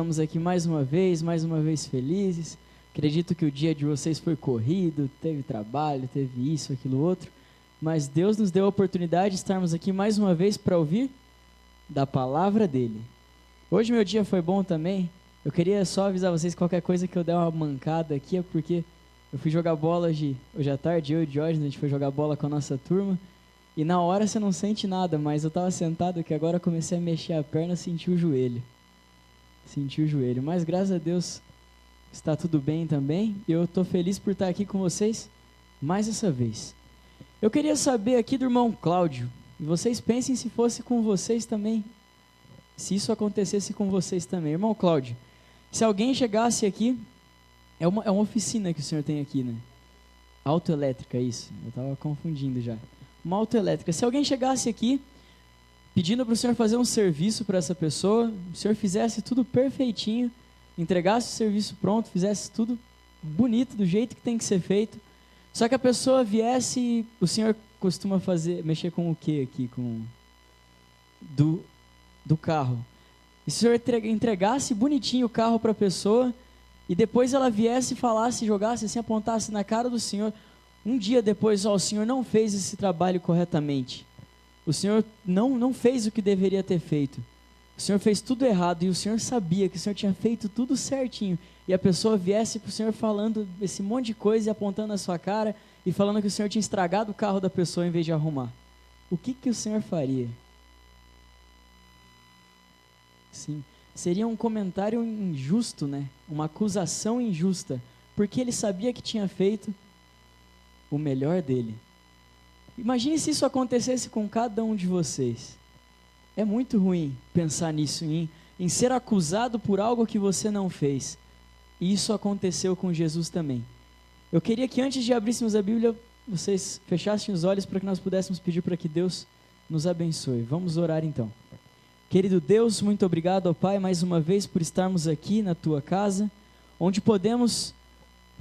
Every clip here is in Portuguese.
Estamos aqui mais uma vez felizes. Acredito que o dia de vocês foi corrido, teve trabalho, teve isso, aquilo, outro. Mas Deus nos deu a oportunidade de estarmos aqui mais uma vez para ouvir da palavra dele. Hoje meu dia foi bom também. Eu queria só avisar vocês, qualquer coisa que eu der uma mancada aqui é porque eu fui jogar bola hoje à tarde, eu e o Jorge, a gente foi jogar bola com a nossa turma. E na hora você não sente nada, mas eu estava sentado aqui agora, comecei a mexer a perna, senti o joelho. Mas graças a Deus está tudo bem também. Eu estou feliz por estar aqui com vocês mais essa vez. Eu queria saber aqui do irmão Cláudio, e vocês pensem se fosse com vocês também, se isso acontecesse com vocês também. Irmão Cláudio, se alguém chegasse aqui, é uma oficina que o senhor tem aqui, né? Autoelétrica, isso, eu estava confundindo já. Uma autoelétrica. Se alguém chegasse aqui pedindo para o senhor fazer um serviço para essa pessoa, o senhor fizesse tudo perfeitinho, entregasse o serviço pronto, fizesse tudo bonito, do jeito que tem que ser feito, só que a pessoa viesse, o senhor costuma mexer com o que aqui? Do carro. E se o senhor entregasse bonitinho o carro para a pessoa, e depois ela viesse, falasse, jogasse assim, apontasse na cara do senhor, um dia depois, o senhor não fez esse trabalho corretamente. O senhor não fez o que deveria ter feito. O senhor fez tudo errado e o senhor sabia que o senhor tinha feito tudo certinho. E a pessoa viesse para o senhor falando esse monte de coisa e apontando na sua cara e falando que o senhor tinha estragado o carro da pessoa em vez de arrumar. O que o senhor faria? Sim, seria um comentário injusto, né? Uma acusação injusta, porque ele sabia que tinha feito o melhor dele. Imagine se isso acontecesse com cada um de vocês. É muito ruim pensar nisso, em ser acusado por algo que você não fez. E isso aconteceu com Jesus também. Eu queria que antes de abríssemos a Bíblia, vocês fechassem os olhos para que nós pudéssemos pedir para que Deus nos abençoe. Vamos orar então. Querido Deus, muito obrigado, ó Pai, mais uma vez por estarmos aqui na Tua casa, onde podemos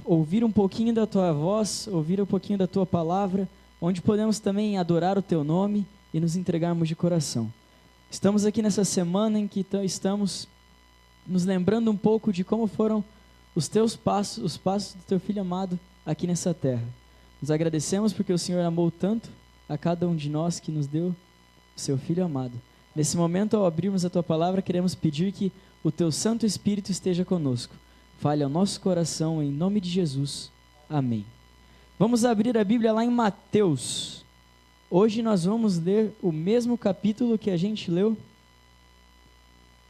ouvir um pouquinho da Tua voz, ouvir um pouquinho da Tua palavra, onde podemos também adorar o Teu nome e nos entregarmos de coração. Estamos aqui nessa semana em que estamos nos lembrando um pouco de como foram os Teus passos, os passos do Teu Filho amado aqui nessa terra. Nos agradecemos porque o Senhor amou tanto a cada um de nós que nos deu o Seu Filho amado. Nesse momento, ao abrirmos a Tua palavra, queremos pedir que o Teu Santo Espírito esteja conosco. Fale ao nosso coração, em nome de Jesus. Amém. Vamos abrir a Bíblia lá em Mateus. Hoje nós vamos ler o mesmo capítulo que a gente leu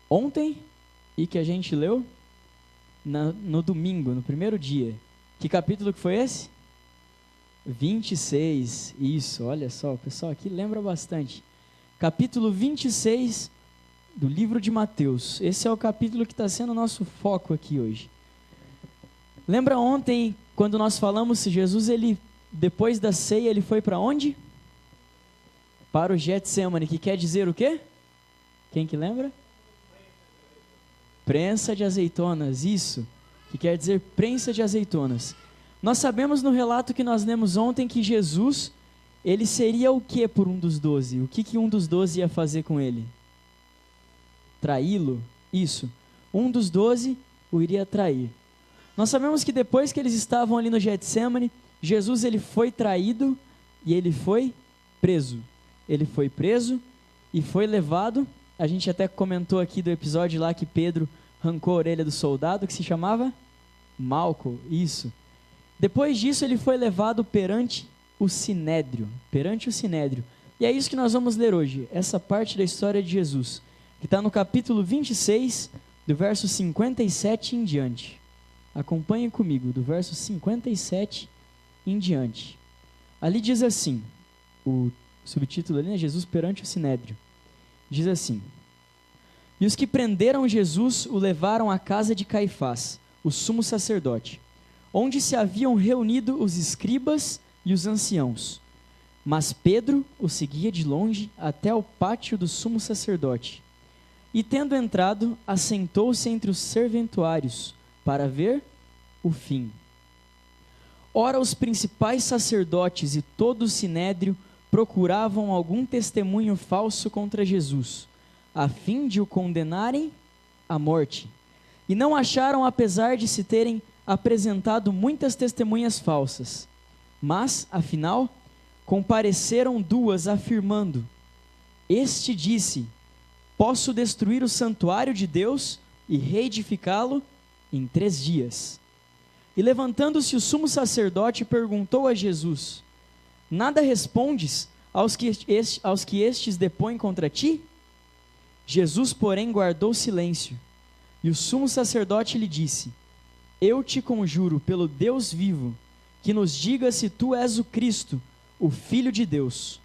ontem e que a gente leu no domingo, no primeiro dia. Que capítulo que foi esse? 26. Isso, olha só, o pessoal aqui lembra bastante. Capítulo 26 do livro de Mateus. Esse é o capítulo que está sendo o nosso foco aqui hoje. Lembra ontem, quando nós falamos que Jesus, depois da ceia, ele foi para onde? Para o Getsemane, que quer dizer o quê? Quem que lembra? Prensa de azeitonas, isso, que quer dizer prensa de azeitonas. Nós sabemos no relato que nós lemos ontem que Jesus, ele seria o que por um dos 12? O que um dos 12 ia fazer com ele? Traí-lo, isso. Um dos 12 o iria trair. Nós sabemos que depois que eles estavam ali no Getsemane, Jesus ele foi traído e ele foi preso. Ele foi preso e foi levado. A gente até comentou aqui do episódio lá que Pedro arrancou a orelha do soldado, que se chamava Malco, isso. Depois disso ele foi levado perante o Sinédrio. E é isso que nós vamos ler hoje, essa parte da história de Jesus, que está no capítulo 26, do verso 57 em diante. Acompanhe comigo, do verso 57 em diante. Ali diz assim, o subtítulo ali é Jesus perante o Sinédrio. Diz assim: E os que prenderam Jesus o levaram à casa de Caifás, o sumo sacerdote, onde se haviam reunido os escribas e os anciãos. Mas Pedro o seguia de longe até o pátio do sumo sacerdote. E tendo entrado, assentou-se entre os serventuários, para ver o fim. Ora, os principais sacerdotes e todo o sinédrio procuravam algum testemunho falso contra Jesus, a fim de o condenarem à morte. E não acharam, apesar de se terem apresentado muitas testemunhas falsas. Mas, afinal, compareceram duas, afirmando: Este disse: Posso destruir o santuário de Deus e reedificá-lo em 3 dias. E levantando-se o sumo sacerdote, perguntou a Jesus: Nada respondes aos que estes depõem contra ti? Jesus, porém, guardou silêncio. E o sumo sacerdote lhe disse: Eu te conjuro pelo Deus vivo, que nos diga se tu és o Cristo, o Filho de Deus.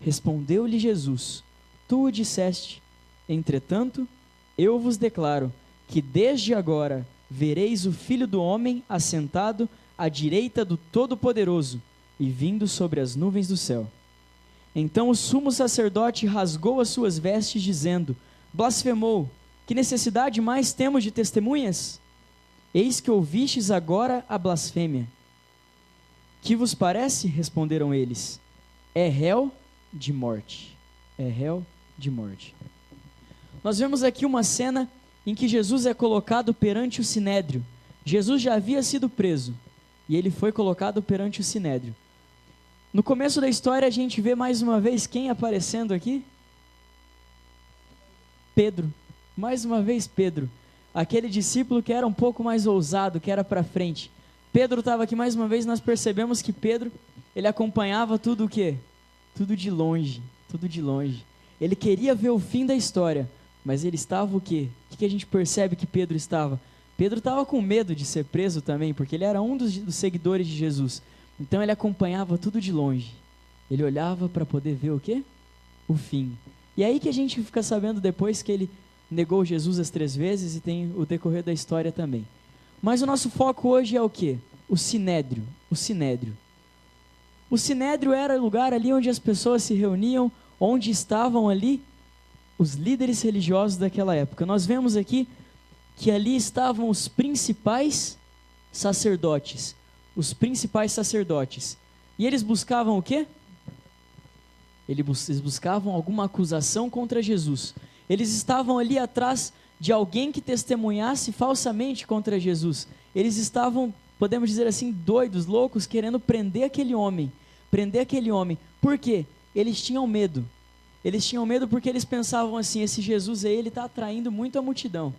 Respondeu-lhe Jesus: Tu o disseste. Entretanto, eu vos declaro que desde agora vereis o Filho do Homem assentado à direita do Todo-Poderoso e vindo sobre as nuvens do céu. Então o sumo sacerdote rasgou as suas vestes, dizendo: Blasfemou! Que necessidade mais temos de testemunhas? Eis que ouvistes agora a blasfêmia. Que vos parece? Responderam eles: É réu de morte. É réu de morte. Nós vemos aqui uma cena em que Jesus é colocado perante o sinédrio. Jesus já havia sido preso e ele foi colocado perante o sinédrio. No começo da história a gente vê mais uma vez quem aparecendo aqui? Pedro. Mais uma vez Pedro. Aquele discípulo que era um pouco mais ousado, que era para frente. Pedro estava aqui mais uma vez. Nós percebemos que Pedro, ele acompanhava tudo o quê? Tudo de longe, tudo de longe. Ele queria ver o fim da história, mas ele estava o quê? O que a gente percebe que Pedro estava? Pedro estava com medo de ser preso também, porque ele era um dos seguidores de Jesus. Então ele acompanhava tudo de longe. Ele olhava para poder ver o quê? O fim. E aí que a gente fica sabendo depois que ele negou Jesus as 3 vezes e tem o decorrer da história também. Mas o nosso foco hoje é o quê? O sinédrio. O sinédrio. O sinédrio era o lugar ali onde as pessoas se reuniam, onde estavam ali os líderes religiosos daquela época. Nós vemos aqui que ali estavam os principais sacerdotes. Os principais sacerdotes. E eles buscavam o quê? Eles buscavam alguma acusação contra Jesus. Eles estavam ali atrás de alguém que testemunhasse falsamente contra Jesus. Eles estavam, podemos dizer assim, doidos, loucos, querendo prender aquele homem. Prender aquele homem. Por quê? Eles tinham medo. Eles tinham medo porque eles pensavam assim: esse Jesus aí, ele está atraindo muito a multidão.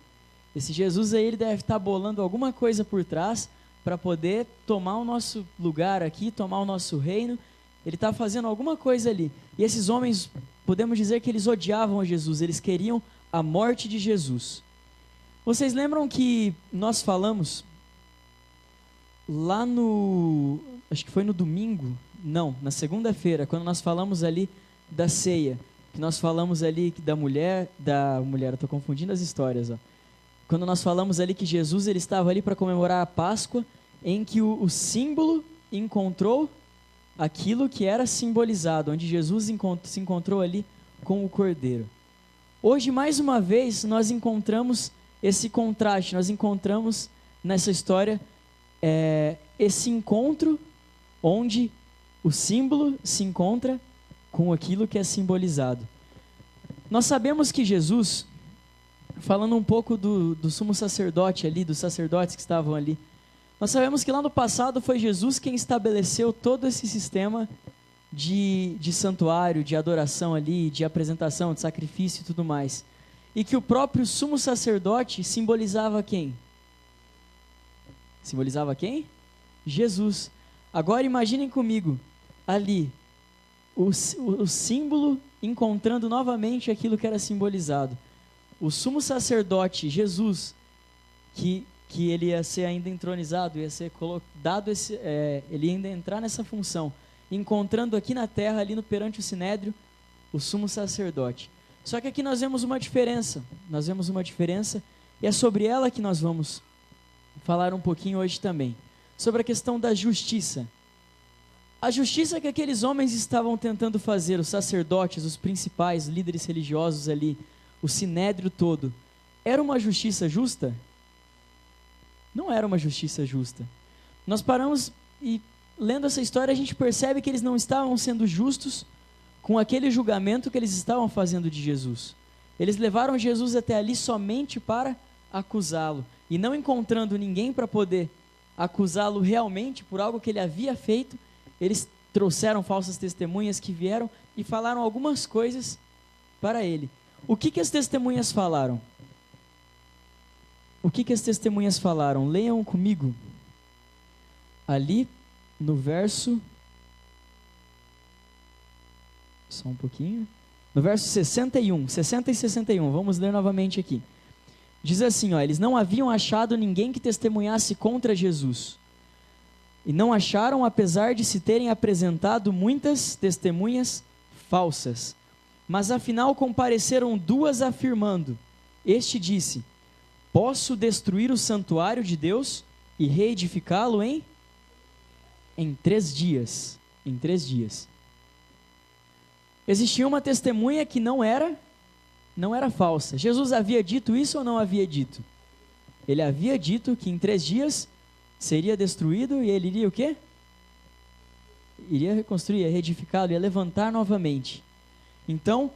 Esse Jesus aí, ele deve estar bolando alguma coisa por trás para poder tomar o nosso lugar aqui, tomar o nosso reino. Ele está fazendo alguma coisa ali. E esses homens, podemos dizer que eles odiavam a Jesus, eles queriam a morte de Jesus. Vocês lembram que nós falamos lá no, acho que foi no domingo, não, na segunda-feira, quando nós falamos ali da ceia, que nós falamos ali da mulher, eu estou confundindo as histórias, ó. Quando nós falamos ali que Jesus, ele estava ali para comemorar a Páscoa, em que o símbolo encontrou aquilo que era simbolizado, onde Jesus se encontrou ali com o Cordeiro. Hoje, mais uma vez, nós encontramos esse contraste, nós encontramos nessa história esse encontro onde o símbolo se encontra com aquilo que é simbolizado. Nós sabemos que Jesus, falando um pouco do sumo sacerdote ali, dos sacerdotes que estavam ali, nós sabemos que lá no passado foi Jesus quem estabeleceu todo esse sistema de santuário, de adoração ali, de apresentação, de sacrifício e tudo mais. E que o próprio sumo sacerdote simbolizava quem? Simbolizava quem? Jesus. Agora imaginem comigo, ali, o símbolo encontrando novamente aquilo que era simbolizado. O sumo sacerdote, Jesus, que ele ia ser ainda entronizado, ia ser dado ele ia ainda entrar nessa função, encontrando aqui na terra, ali perante o sinédrio, o sumo sacerdote. Só que aqui nós vemos uma diferença, e é sobre ela que nós vamos falar um pouquinho hoje também, sobre a questão da justiça. A justiça que aqueles homens estavam tentando fazer, os sacerdotes, os principais líderes religiosos ali, o sinédrio todo, era uma justiça justa? Não era uma justiça justa. Nós paramos e, lendo essa história, a gente percebe que eles não estavam sendo justos com aquele julgamento que eles estavam fazendo de Jesus. Eles levaram Jesus até ali somente para acusá-lo. E não encontrando ninguém para poder acusá-lo realmente por algo que ele havia feito, eles trouxeram falsas testemunhas que vieram e falaram algumas coisas para ele. O que as testemunhas falaram? O que as testemunhas falaram? Leiam comigo. Ali no verso... Só um pouquinho. No verso 61, 60 e 61, vamos ler novamente aqui. Diz assim, ó, eles não haviam achado ninguém que testemunhasse contra Jesus. E não acharam, apesar de se terem apresentado muitas testemunhas falsas. Mas afinal compareceram duas afirmando. Este disse, posso destruir o santuário de Deus e reedificá-lo em 3 dias. Em 3 dias. Existia uma testemunha que não era falsa. Jesus havia dito isso ou não havia dito? Ele havia dito que em 3 dias seria destruído e ele iria o quê? Iria reconstruir, ia reedificá-lo, ia levantar novamente. Então,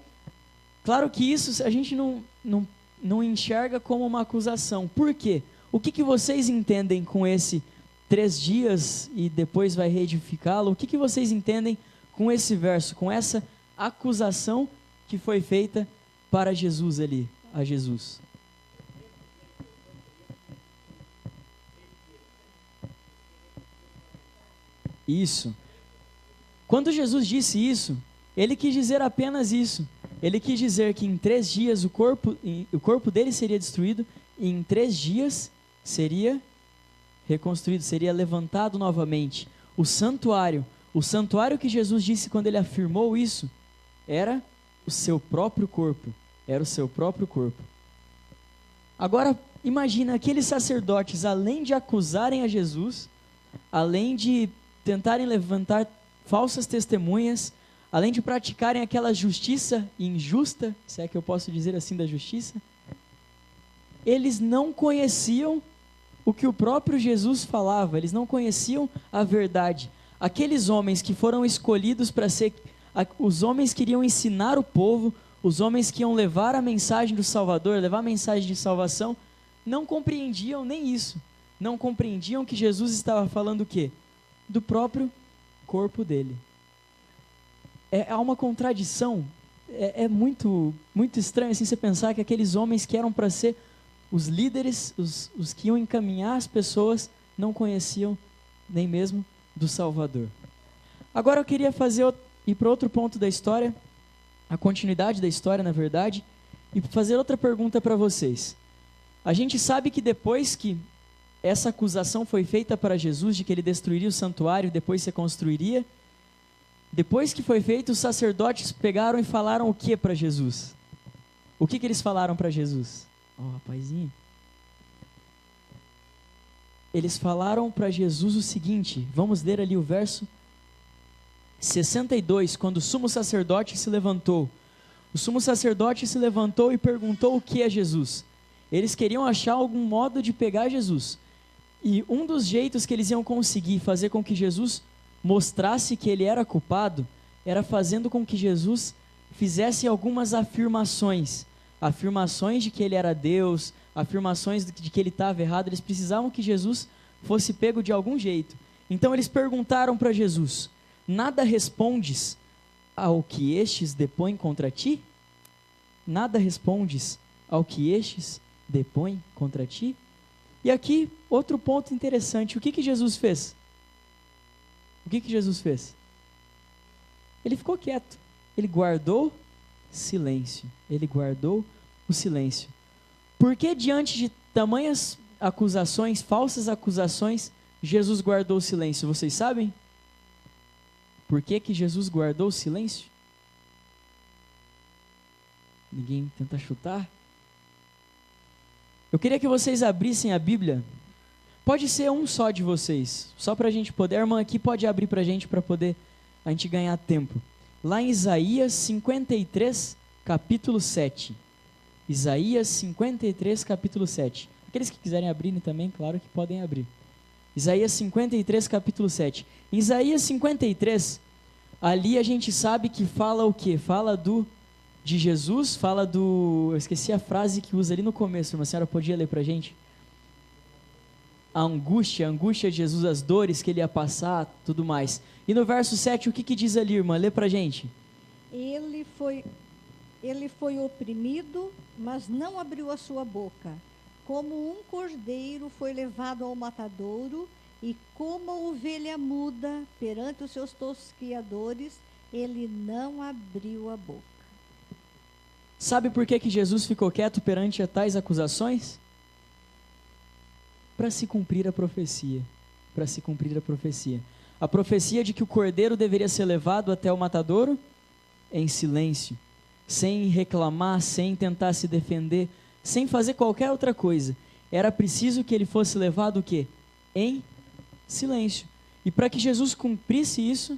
claro que isso a gente não enxerga como uma acusação. Por quê? O que vocês entendem com esse 3 dias e depois vai reedificá-lo? O que vocês entendem com esse verso, com essa acusação que foi feita para Jesus ali, a Jesus? Isso. Quando Jesus disse isso, ele quis dizer apenas isso. Ele quis dizer que em 3 dias o corpo dele seria destruído e em 3 dias seria reconstruído, seria levantado novamente. O santuário que Jesus disse quando ele afirmou isso, era o seu próprio corpo. Era o seu próprio corpo. Agora, imagina aqueles sacerdotes, além de acusarem a Jesus, além de tentarem levantar falsas testemunhas, além de praticarem aquela justiça injusta, se é que eu posso dizer assim da justiça, eles não conheciam o que o próprio Jesus falava, eles não conheciam a verdade. Aqueles homens que foram escolhidos para ser, os homens que iriam ensinar o povo, os homens que iam levar a mensagem do Salvador, levar a mensagem de salvação, não compreendiam nem isso. Não compreendiam que Jesus estava falando o quê? Do próprio corpo dele. Há uma contradição, é muito estranho assim, você pensar que aqueles homens que eram para ser os líderes, os que iam encaminhar as pessoas, não conheciam nem mesmo do Salvador. Agora eu queria ir para outro ponto da história, a continuidade da história, na verdade, e fazer outra pergunta para vocês. A gente sabe que depois que essa acusação foi feita para Jesus, de que ele destruiria o santuário e depois se construiria, depois que foi feito, os sacerdotes pegaram e falaram o que para Jesus? O que eles falaram para Jesus? Rapazinho. Eles falaram para Jesus o seguinte, vamos ler ali o verso 62, quando o sumo sacerdote se levantou. O sumo sacerdote se levantou e perguntou o que é Jesus. Eles queriam achar algum modo de pegar Jesus. E um dos jeitos que eles iam conseguir fazer com que Jesus mostrasse que ele era culpado, era fazendo com que Jesus fizesse algumas afirmações de que ele era Deus, afirmações de que ele estava errado. Eles precisavam que Jesus fosse pego de algum jeito. Então eles perguntaram para Jesus, nada respondes ao que estes depõem contra ti? Nada respondes ao que estes depõem contra ti? E aqui, outro ponto interessante, o que Jesus fez? O que Jesus fez? Ele ficou quieto, ele guardou silêncio, ele guardou o silêncio. Por que diante de tamanhas acusações, falsas acusações, Jesus guardou o silêncio? Vocês sabem? Por que Jesus guardou o silêncio? Ninguém tenta chutar? Eu queria que vocês abrissem a Bíblia. Pode ser um só de vocês, só para a gente poder. A irmã aqui pode abrir para a gente poder a gente ganhar tempo. Lá em Isaías 53, capítulo 7. Isaías 53, capítulo 7. Aqueles que quiserem abrir também, claro que podem abrir. Isaías 53, capítulo 7. Em Isaías 53, ali a gente sabe que fala o quê? Fala de Jesus fala do... Eu esqueci a frase que usa ali no começo, uma senhora podia ler pra gente? A angústia de Jesus, as dores que ele ia passar, tudo mais. E no verso 7, o que diz ali, irmã? Lê pra gente. Ele foi oprimido, mas não abriu a sua boca. Como um cordeiro foi levado ao matadouro, e como a ovelha muda perante os seus tosquiadores, ele não abriu a boca. Sabe por que Jesus ficou quieto perante tais acusações? Para se cumprir a profecia. Para se cumprir a profecia. A profecia de que o cordeiro deveria ser levado até o matadouro em silêncio, sem reclamar, sem tentar se defender, sem fazer qualquer outra coisa. Era preciso que ele fosse levado o quê? Em silêncio. E para que Jesus cumprisse isso,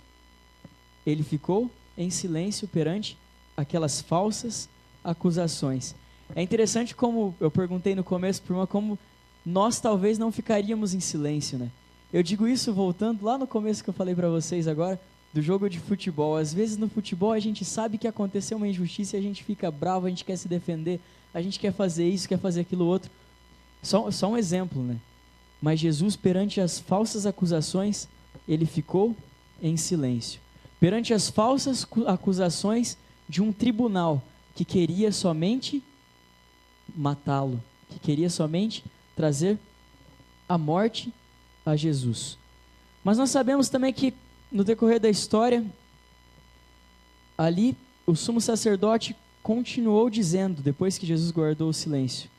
ele ficou em silêncio perante aquelas falsas acusações. É interessante como eu perguntei no começo para uma como nós talvez não ficaríamos em silêncio, né? Eu digo isso voltando lá no começo que eu falei para vocês agora, do jogo de futebol. Às vezes no futebol a gente sabe que aconteceu uma injustiça e a gente fica bravo, a gente quer se defender, a gente quer fazer isso, quer fazer aquilo outro. Só um exemplo, né? Mas Jesus, perante as falsas acusações, ele ficou em silêncio. Perante as falsas acusações de um tribunal que queria somente matá-lo, que queria somente trazer a morte a Jesus. Mas nós sabemos também que no decorrer da história, ali o sumo sacerdote continuou dizendo, depois que Jesus guardou o silêncio: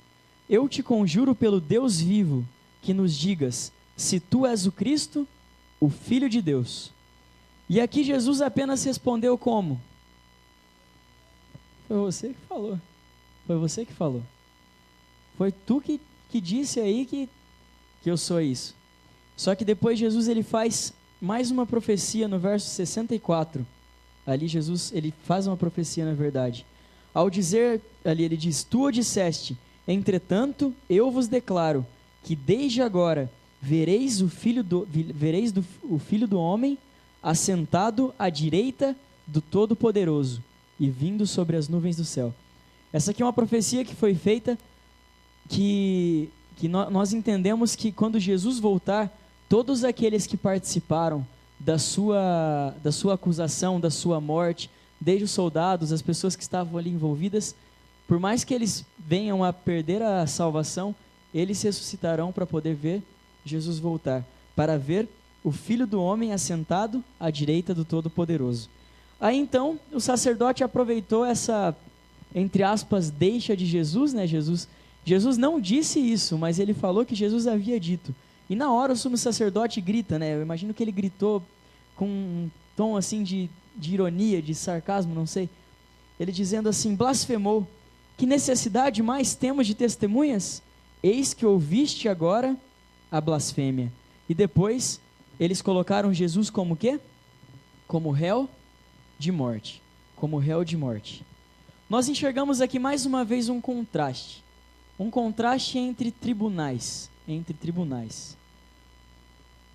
eu te conjuro pelo Deus vivo, que nos digas se tu és o Cristo, o Filho de Deus. E aqui Jesus apenas respondeu como? Foi você que falou. Foi você que falou. Foi tu que disse aí que eu sou isso. Só que depois Jesus ele faz mais uma profecia no verso 64. Ali Jesus ele faz uma profecia na verdade. Ao dizer, ali ele diz: tu o disseste, entretanto eu vos declaro que desde agora vereis o Filho do Homem assentado à direita do Todo-Poderoso e vindo sobre as nuvens do céu. Essa aqui é uma profecia que foi feita, que nós entendemos que quando Jesus voltar, todos aqueles que participaram da sua acusação, da sua morte, desde os soldados, as pessoas que estavam ali envolvidas, por mais que eles venham a perder a salvação, eles ressuscitarão para poder ver Jesus voltar, para ver o Filho do Homem assentado à direita do Todo-Poderoso. Aí então, o sacerdote aproveitou essa, entre aspas, deixa de Jesus, né? Jesus não disse isso, mas ele falou que Jesus havia dito. E na hora o sumo sacerdote grita, né? Eu imagino que ele gritou com um tom assim de ironia, de sarcasmo, não sei. Ele dizendo assim: blasfemou, que necessidade mais temos de testemunhas? Eis que ouviste agora a blasfêmia. E depois eles colocaram Jesus como quê? Como réu de morte. Como réu de morte. Nós enxergamos aqui mais uma vez um contraste. Um contraste entre tribunais.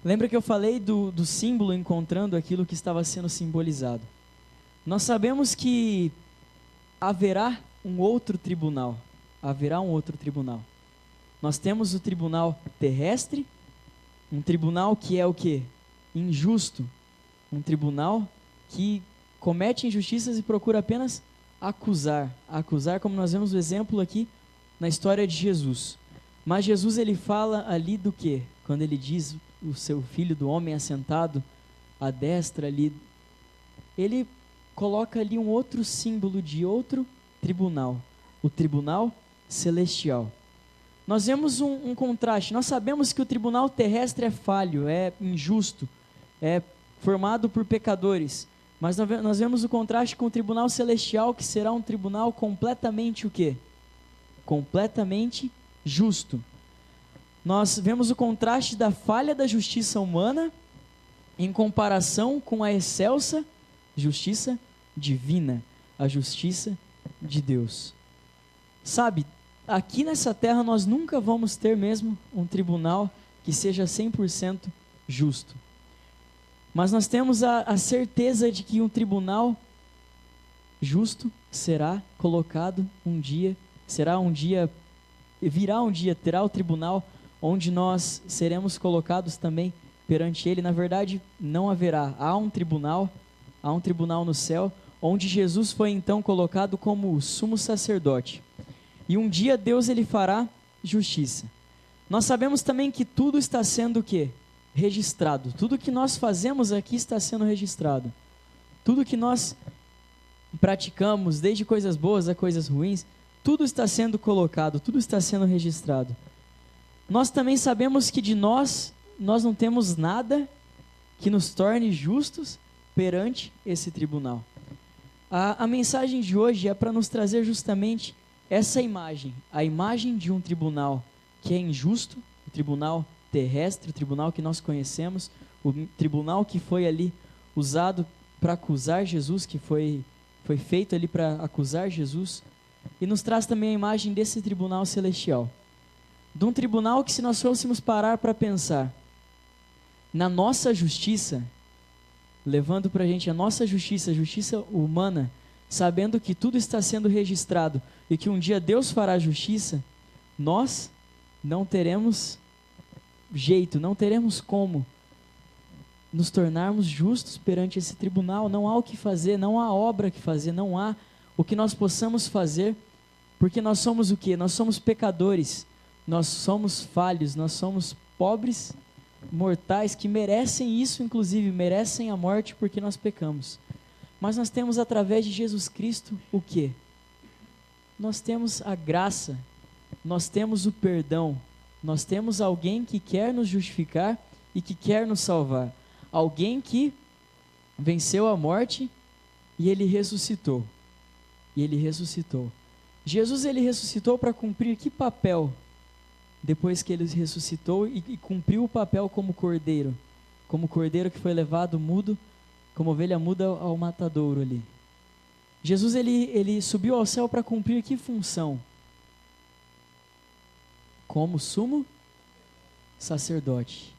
Lembra que eu falei do símbolo encontrando aquilo que estava sendo simbolizado? Nós sabemos que haverá um outro tribunal. Nós temos o tribunal terrestre, um tribunal que é o quê? Injusto. Um tribunal que comete injustiças e procura apenas acusar. Acusar, como nós vemos o exemplo aqui na história de Jesus. Mas Jesus ele fala ali do quê? Quando ele diz o seu Filho do Homem assentado à destra ali, ele coloca ali um outro símbolo de outro tribunal, o tribunal celestial. Nós vemos um contraste. Nós sabemos que o tribunal terrestre é falho, é injusto, é formado por pecadores. Mas nós vemos o contraste com o tribunal celestial, que será um tribunal completamente o quê? Completamente justo. Nós vemos o contraste da falha da justiça humana em comparação com a excelsa justiça divina, a justiça de Deus. Sabe, aqui nessa terra nós nunca vamos ter mesmo um tribunal que seja 100% justo. Mas nós temos a certeza de que um tribunal justo será colocado um dia, virá um dia, terá o tribunal onde nós seremos colocados também perante ele. Na verdade, não haverá. Há um tribunal no céu, onde Jesus foi então colocado como o sumo sacerdote. E um dia Deus ele fará justiça. Nós sabemos também que tudo está sendo o quê? Registrado. Tudo que nós fazemos aqui está sendo registrado. Tudo que nós praticamos, desde coisas boas a coisas ruins, tudo está sendo colocado, tudo está sendo registrado. Nós também sabemos que de nós não temos nada que nos torne justos perante esse tribunal. A mensagem de hoje é para nos trazer justamente essa imagem, a imagem de um tribunal que é injusto, o tribunal terrestre, o tribunal que nós conhecemos, o tribunal que foi ali usado para acusar Jesus, que foi feito ali para acusar Jesus, e nos traz também a imagem desse tribunal celestial. De um tribunal que, se nós fôssemos parar para pensar na nossa justiça, levando para a gente a nossa justiça, a justiça humana, sabendo que tudo está sendo registrado e que um dia Deus fará justiça, nós não teremos jeito, não teremos como nos tornarmos justos perante esse tribunal. Não há o que fazer, não há obra que fazer, não há o que nós possamos fazer, porque nós somos o quê? Nós somos pecadores, nós somos falhos, nós somos pobres, mortais, que merecem isso, inclusive, merecem a morte porque nós pecamos. Mas nós temos através de Jesus Cristo o quê? Nós temos a graça, nós temos o perdão, nós temos alguém que quer nos justificar e que quer nos salvar. Alguém que venceu a morte e ele ressuscitou. Jesus, ele ressuscitou para cumprir que papel? Depois que ele ressuscitou e cumpriu o papel como cordeiro que foi levado mudo, como ovelha muda ao matadouro ali. Jesus, ele subiu ao céu para cumprir que função? Como sumo sacerdote.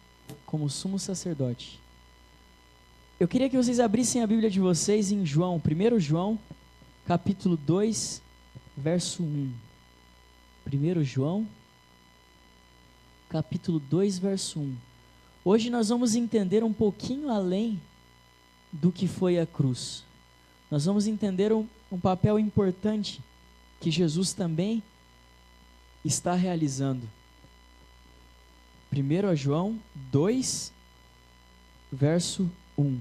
Eu queria que vocês abrissem a Bíblia de vocês em João, 1 João, capítulo 2, verso 1. 1 João, capítulo 2, verso 1. Hoje nós vamos entender um pouquinho além do que foi a cruz. Nós vamos entender um papel importante que Jesus também está realizando. 1 João 2, verso 1.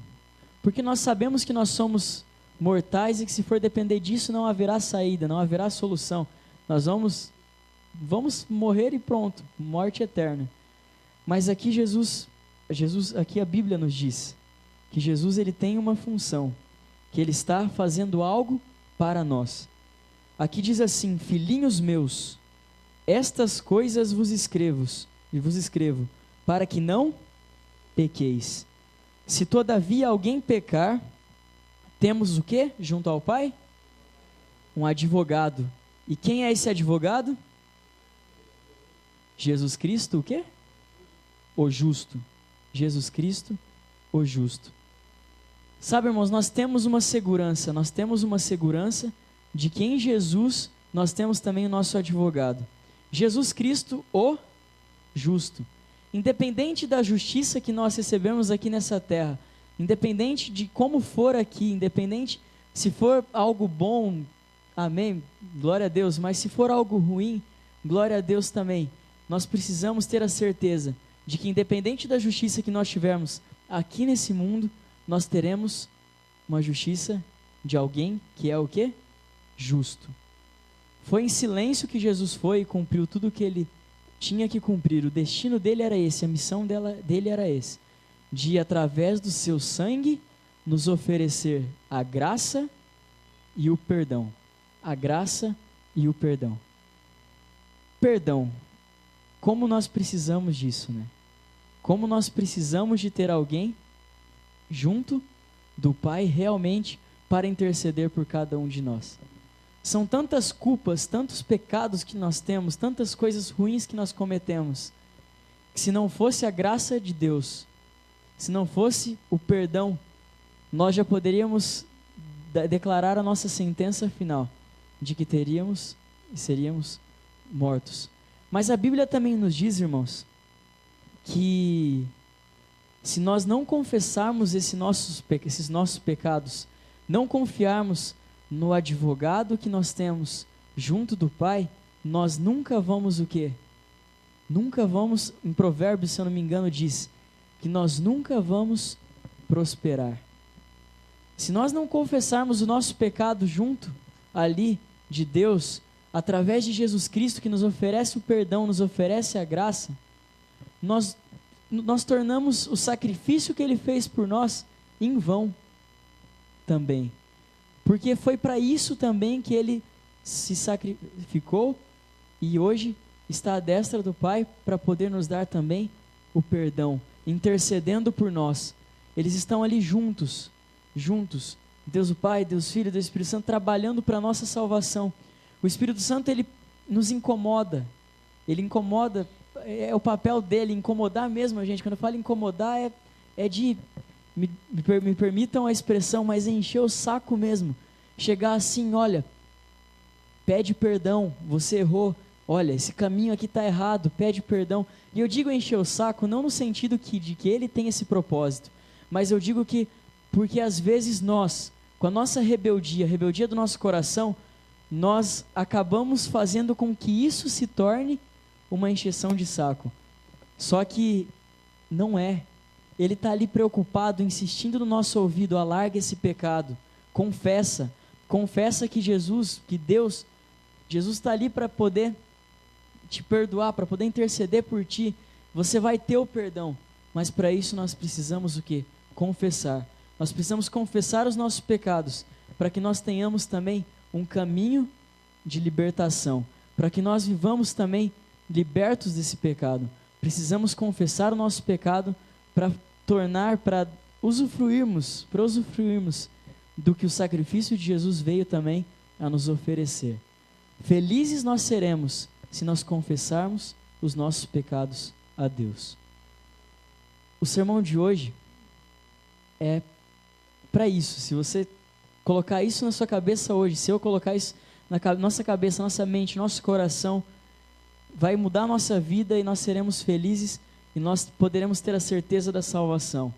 Porque nós sabemos que nós somos mortais e que se for depender disso não haverá saída, não haverá solução. Nós vamos morrer e pronto, morte eterna. Mas aqui aqui a Bíblia nos diz que Jesus ele tem uma função, que ele está fazendo algo para nós. Aqui diz assim: filhinhos meus, estas coisas vos escrevo, para que não pequeis. Se todavia alguém pecar, temos o quê junto ao Pai? Um advogado. E quem é esse advogado? Jesus Cristo, o quê? O justo. Jesus Cristo, o justo. Sabe, irmãos, nós temos uma segurança de que em Jesus nós temos também o nosso advogado. Jesus Cristo, o justo. Independente da justiça que nós recebemos aqui nessa terra, independente de como for aqui, independente se for algo bom, amém, glória a Deus, mas se for algo ruim, glória a Deus também. Nós precisamos ter a certeza de que independente da justiça que nós tivermos aqui nesse mundo, nós teremos uma justiça de alguém que é o quê? Justo. Foi em silêncio que Jesus foi e cumpriu tudo o que ele tinha que cumprir. O destino dele era esse, a missão dele era esse, de através do seu sangue nos oferecer a graça e o perdão. A graça e o perdão. Perdão. Como nós precisamos disso, né? Como nós precisamos de ter alguém junto do Pai realmente para interceder por cada um de nós. São tantas culpas, tantos pecados que nós temos, tantas coisas ruins que nós cometemos, que se não fosse a graça de Deus, se não fosse o perdão, nós já poderíamos declarar a nossa sentença final de que teríamos e seríamos mortos. Mas a Bíblia também nos diz, irmãos, que se nós não confessarmos esses nossos pecados, não confiarmos no advogado que nós temos junto do Pai, nós nunca vamos o quê? Nunca vamos, em Provérbios, se eu não me engano, diz que nós nunca vamos prosperar. Se nós não confessarmos o nosso pecado junto ali de Deus, através de Jesus Cristo, que nos oferece o perdão, nos oferece a graça, nós tornamos o sacrifício que Ele fez por nós em vão também. Porque foi para isso também que Ele se sacrificou e hoje está à destra do Pai para poder nos dar também o perdão, intercedendo por nós. Eles estão ali juntos, Deus o Pai, Deus o Filho, Deus o Espírito Santo, trabalhando para a nossa salvação. O Espírito Santo, ele nos incomoda, ele incomoda, é o papel dele, incomodar mesmo a gente. Quando eu falo incomodar, me permitam a expressão, mas é encher o saco mesmo, chegar assim, olha, pede perdão, você errou, olha, esse caminho aqui está errado, pede perdão. E eu digo encher o saco, não no sentido de que ele tem esse propósito, mas eu digo que, porque às vezes nós, com a nossa rebeldia, a rebeldia do nosso coração, nós acabamos fazendo com que isso se torne uma encheção de saco. Só que não é. Ele está ali preocupado, insistindo no nosso ouvido, alarga esse pecado, confessa que Jesus está ali para poder te perdoar, para poder interceder por ti. Você vai ter o perdão, mas para isso nós precisamos o quê? Confessar. Nós precisamos confessar os nossos pecados, para que nós tenhamos também um caminho de libertação, para que nós vivamos também libertos desse pecado. Precisamos confessar o nosso pecado para usufruirmos do que o sacrifício de Jesus veio também a nos oferecer. Felizes nós seremos se nós confessarmos os nossos pecados a Deus. O sermão de hoje é para isso. Se você colocar isso na sua cabeça hoje, se eu colocar isso na nossa cabeça, nossa mente, nosso coração, vai mudar a nossa vida e nós seremos felizes e nós poderemos ter a certeza da salvação.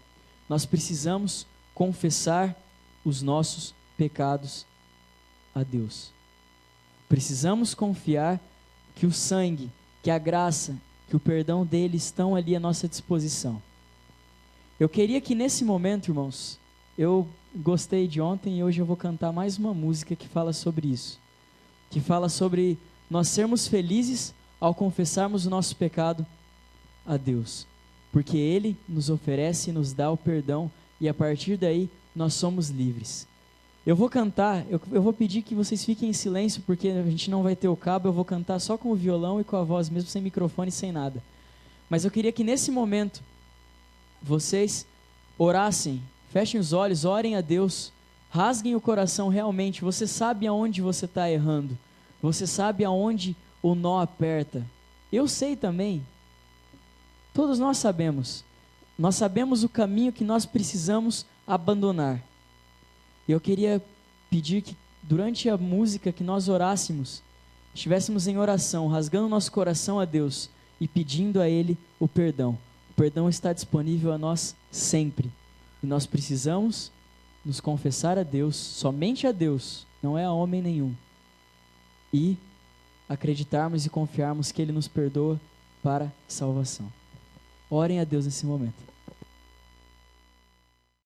Nós precisamos confessar os nossos pecados a Deus. Precisamos confiar que o sangue, que a graça, que o perdão dele estão ali à nossa disposição. Eu queria que nesse momento, irmãos, eu gostei de ontem e hoje eu vou cantar mais uma música que fala sobre isso. Que fala sobre nós sermos felizes ao confessarmos o nosso pecado a Deus. Porque Ele nos oferece e nos dá o perdão e a partir daí nós somos livres. Eu vou cantar, eu vou pedir que vocês fiquem em silêncio porque a gente não vai ter o cabo, eu vou cantar só com o violão e com a voz mesmo, sem microfone e sem nada. Mas eu queria que nesse momento vocês orassem, fechem os olhos, orem a Deus, rasguem o coração realmente. Você sabe aonde você está errando, você sabe aonde o nó aperta. Eu sei também, todos nós sabemos o caminho que nós precisamos abandonar. Eu queria pedir que durante a música que nós orássemos, estivéssemos em oração, rasgando nosso coração a Deus e pedindo a Ele o perdão. O perdão está disponível a nós sempre. E nós precisamos nos confessar a Deus, somente a Deus, não é a homem nenhum. E acreditarmos e confiarmos que Ele nos perdoa para salvação. Orem a Deus nesse momento.